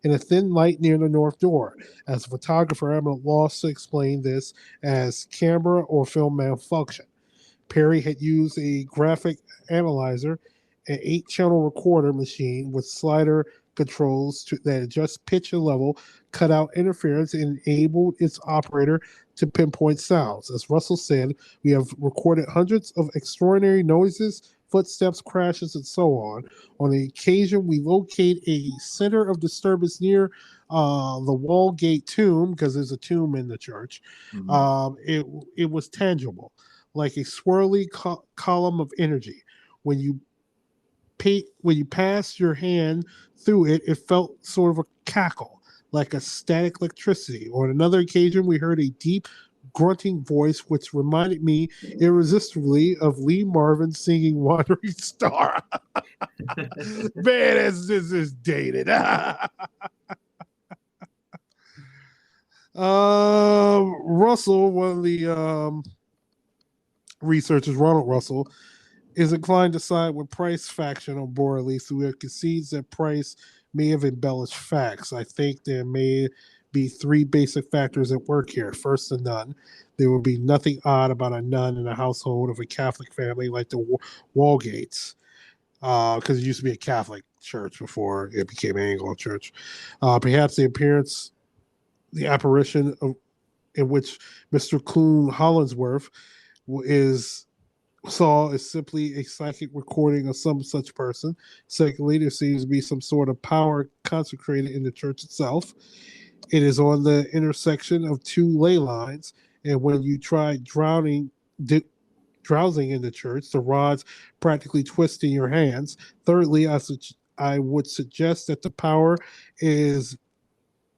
and a thin light near the north door. As a photographer, I'm at a loss to explain this as camera or film malfunction. Perry had used a graphic analyzer, an 8-channel recorder machine with slider controls that adjust pitch and level, cut out interference, and enabled its operator to pinpoint sounds. As Russell said, we have recorded hundreds of extraordinary noises, footsteps, crashes, and so on. On the occasion, we locate a center of disturbance near the Wallgate tomb, because there's a tomb in the church. It was tangible, like a swirly column of energy. When you passed your hand through it, it felt sort of a cackle, like a static electricity. On another occasion, we heard a deep grunting voice, which reminded me irresistibly of Lee Marvin singing "Wandering Star." Man, this is dated. Russell, one of the researchers, Ronald Russell, is inclined to side with Price faction on Borley, so it concedes that Price may have embellished facts. I think there may be 3 basic factors at work here. First, the nun. There would be nothing odd about a nun in a household of a Catholic family like the Wallgates, because it used to be a Catholic church before it became an Anglican church. Perhaps the apparition in which Mr. Clune Hollingsworth saw is simply a psychic recording of some such person. Secondly, there seems to be some sort of power concentrated in the church itself. It is on the intersection of 2 ley lines, and when you try drowsing in the church, the rods practically twist in your hands. Thirdly, I would suggest that the power is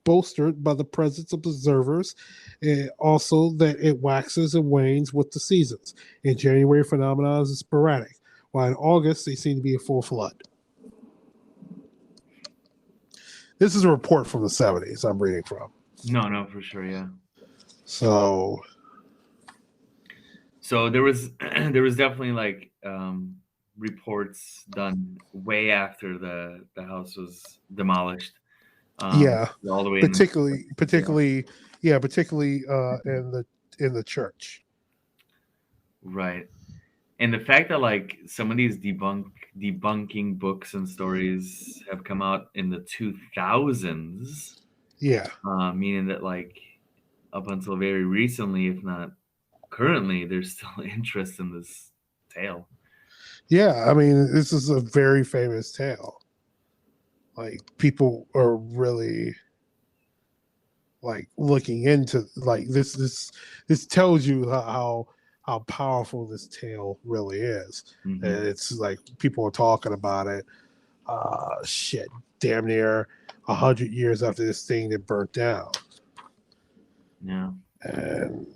bolstered by the presence of observers, and also that it waxes and wanes with the seasons. In January, phenomena is sporadic, while in August, they seem to be a full flood. This is a report from the 70s I'm reading from. No, for sure, yeah. So there was definitely like reports done way after the house was demolished. Yeah, all the way particularly in the church. Right. And the fact that like some of these debunking books and stories have come out in the 2000s, Yeah, meaning that like up until very recently, if not currently, there's still interest in this tale. yeah. I mean, this is a very famous tale. Like, people are really like looking into like this tells you how powerful this tale really is. Mm-hmm. And it's like people are talking about it shit damn near 100 years after this thing that burnt down. Yeah. And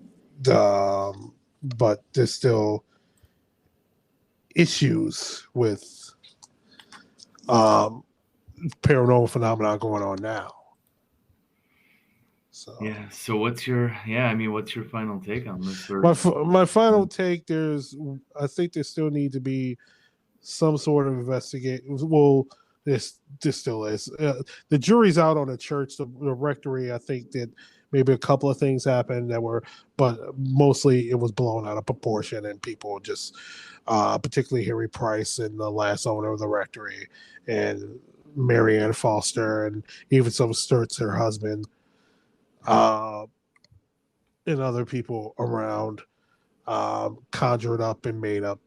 but there's still issues with paranormal phenomena going on now. So yeah. So what's your final take on this? My final take, I think there still need to be some sort of investigation. Well, this still is. The jury's out on the church, the rectory. I think that maybe a couple of things happened but mostly it was blown out of proportion, and people just, particularly Harry Price and the last owner of the rectory, and Marianne Foster, and even some Sturts, her husband, and other people around, conjured up and made up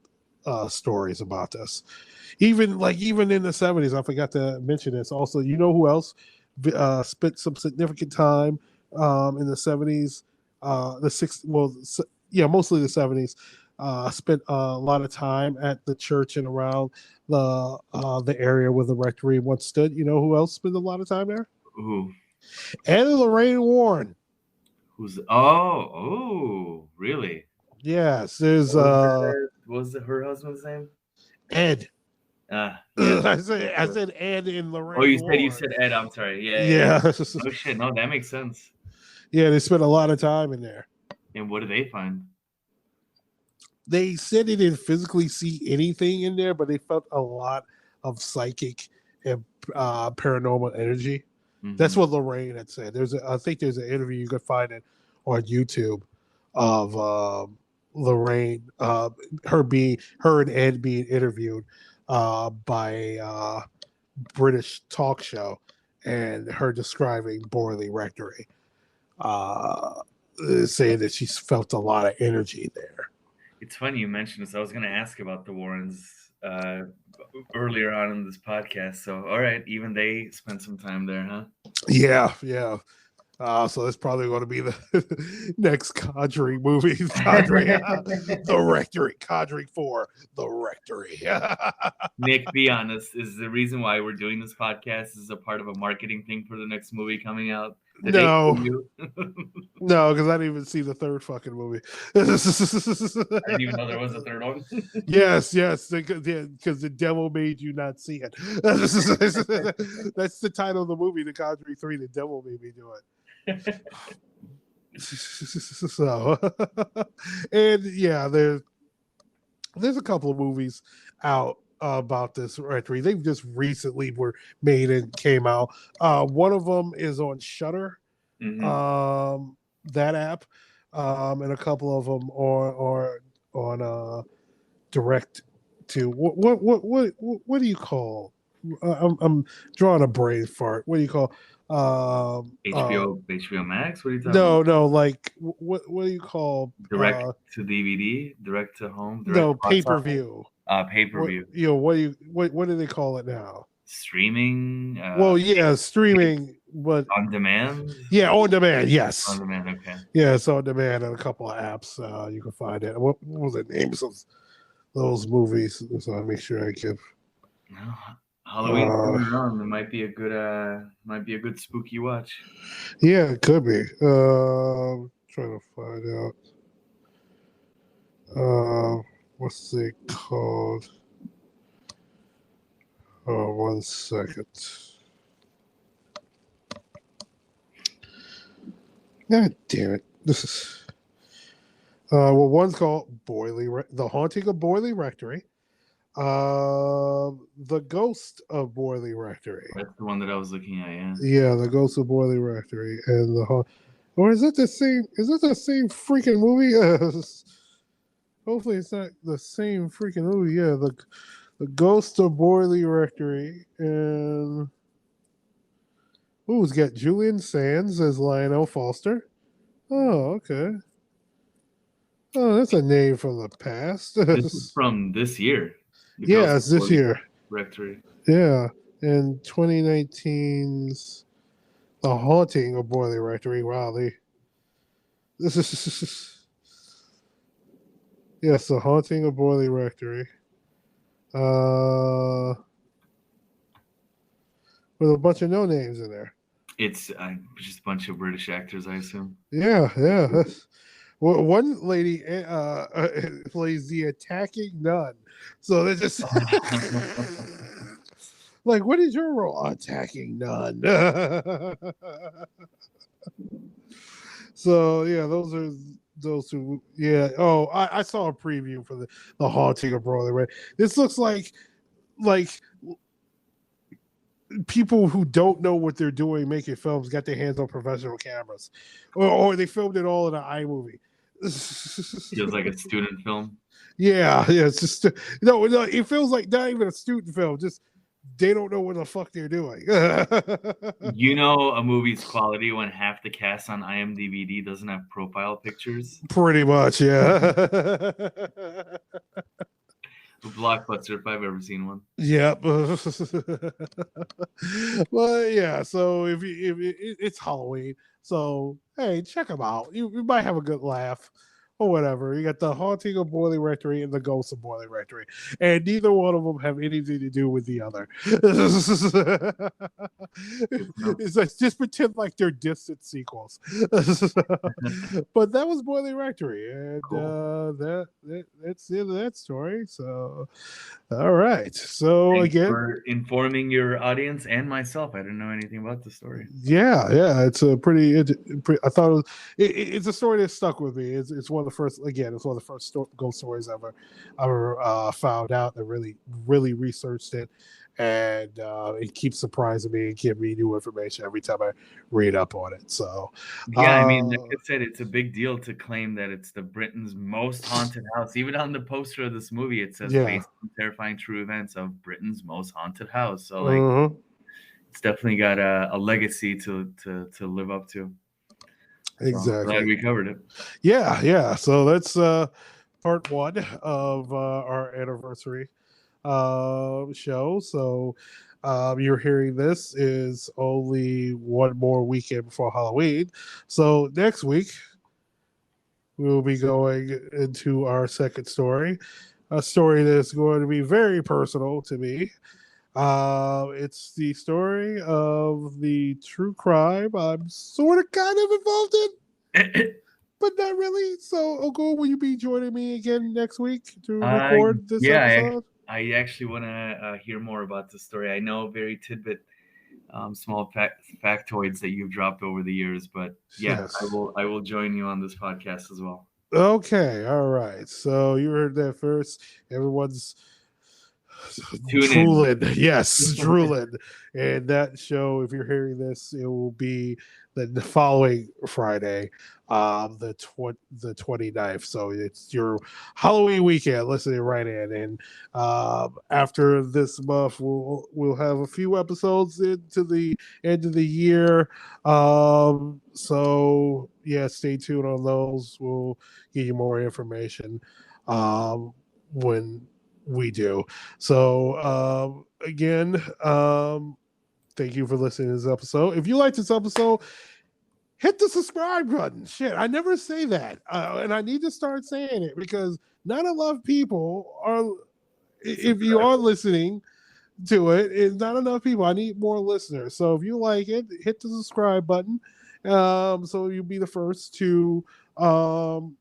stories about this. Even in the 70s, I forgot to mention this. Also, you know who else spent some significant time in the 70s? Mostly the 70s. Spent a lot of time at the church and around the area where the rectory once stood. You know who else spent a lot of time there? Who? Anne and Lorraine Warren. Who's? Oh, really? Yes, there's what was her husband's name? Ed. Yeah. I said Ed and Lorraine. Oh, you Warren. said Ed. I'm sorry. Yeah. Oh shit! No, that makes sense. Yeah, they spent a lot of time in there. And what did they find? They said they didn't physically see anything in there, but they felt a lot of psychic and paranormal energy. That's what Lorraine had said. I think there's an interview you can find it on YouTube of Lorraine, her and Ed being interviewed by a British talk show, and her describing Borley Rectory, saying that she's felt a lot of energy there. It's funny you mentioned this. I was going to ask about the Warrens earlier on in this podcast. So, all right, even they spent some time there, huh? Yeah. So that's probably going to be the next Conjuring movie. Conjuring, The Rectory. Conjuring 4, The Rectory. Nick, be honest. Is the reason why we're doing this podcast is a part of a marketing thing for the next movie coming out? No, because I didn't even see the third fucking movie. I didn't even know there was a third one. Yes, because the devil made you not see it. That's the title of the movie, The Conjuring 3. The devil made me do it. So, and yeah, there's a couple of movies out about this rectory. They've just recently were made and came out. One of them is on Shudder, that app, and a couple of them are on direct to what do you call? I'm drawing a brain fart. What do you call? HBO Max. What are you talking about? No, like what do you call? Direct to DVD, direct to home. No, pay-per-view. Pay-per-view. What do they call it now? Streaming. Well, yeah, streaming, but on demand. Yeah, on demand. Yes, on demand. Okay. Yeah, it's on demand and a couple of apps. You can find it. What was the names of those movies? So I make sure I give. No, Halloween coming on. It might be a good spooky watch. Yeah, it could be. Trying to find out. What's it called? Oh, 1 second. God damn it! This is. Well, one's called The Haunting of Borley Rectory. The Ghost of Borley Rectory. That's the one that I was looking at. Yeah. Yeah, The Ghost of Borley Rectory, and or is it the same? Is it the same freaking movie? Hopefully, it's not the same freaking movie. Yeah, the Ghost of Borley Rectory, and it's got Julian Sands as Lionel Foster. Oh, okay. Oh, that's a name from the past. This is from this year. Yeah, it's this year. Rectory. Yeah, in 2019's The Haunting of Borley Rectory. Wow, this is yes, The Haunting of Borley Rectory. With a bunch of no names in there. It's just a bunch of British actors, I assume. Yeah. Well, one lady plays the attacking nun. So they're just like, what is your role? Attacking nun. So yeah, those who Oh, I saw a preview for the Haunting of Borley Rectory. This looks like people who don't know what they're doing making films got their hands on professional cameras, or they filmed it all in an iMovie. Feels like a student film. Yeah, it's just no. It feels like not even a student film. Just they don't know what the fuck they're doing. You know, a movie's quality when half the cast on IMDb doesn't have profile pictures. Pretty much, yeah. A blockbuster if I've ever seen one. Yep. Well, yeah. So if it's Halloween, so hey, check them out. You might have a good laugh. Or whatever. You got The Haunting of Borley Rectory and The Ghost of Borley Rectory. And neither one of them have anything to do with the other. It's like, just pretend like they're distant sequels. But that was Borley Rectory. And cool. That's the end of that story. So, all right. So, Thanks again, for informing your audience and myself. I didn't know anything about the story. Yeah. It's a pretty I thought it's a story that stuck with me. It's one of the first ghost stories I ever found out. I really researched it, and it keeps surprising me and giving me new information every time I read up on it. So, Yeah, I mean, like I said, it's a big deal to claim that it's the Britain's most haunted house. Even on the poster of this movie, it says yeah. based on terrifying true events of Britain's most haunted house. So like Mhm. it's definitely got a legacy to live up to. So I'm glad Exactly. we covered it. Yeah. So that's part one of our anniversary show. So you're hearing this is only one more weekend before Halloween. So next week we'll be going into our second story, a story that's going to be very personal to me. It's the story of the true crime I'm sort of kind of involved in, but not really. So, Ogul, will you be joining me again next week to Uh, record this yeah, episode? I actually want to hear more about the story. I know very tidbit, small factoids that you've dropped over the years, but yeah, Yes. I will join you on this podcast as well. Okay. All right. So you heard that first. Everyone's Tune in. drooling. Yes, drooling. And that show, if you're hearing this, it will be the following Friday, the 29th. So it's your Halloween weekend. Listening right in. And after this month, we'll have a few episodes into the end of the year. So yeah, stay tuned on those. We'll give you more information when we do. So again, thank you for listening to this episode. If you like this episode, hit the subscribe button. Shit, I never say that, and I need to start saying it because not a lot of people are. If you are listening to it, it's not enough people. I need more listeners. So if you like it, hit the subscribe button, so you'll be the first to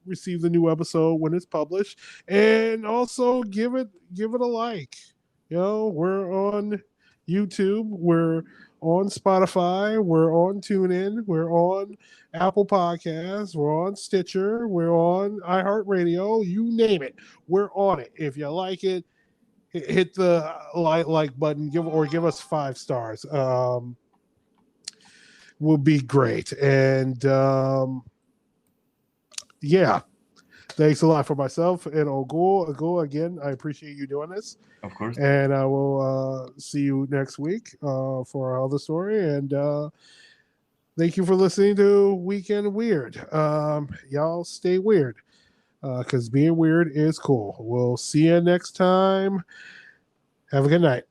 receive the new episode when it's published, and also give it a like. You know, we're on YouTube, we're on Spotify, we're on TuneIn, we're on Apple Podcasts, we're on Stitcher, we're on iHeartRadio. You name it, we're on it. If you like it, hit the like button, give us 5 stars. Will be great. And yeah, thanks a lot for myself and Ogul again. I appreciate you doing this. Of course. And I will see you next week for our other story. And thank you for listening to Weekend Weird. Y'all stay weird because being weird is cool. We'll see you next time. Have a good night.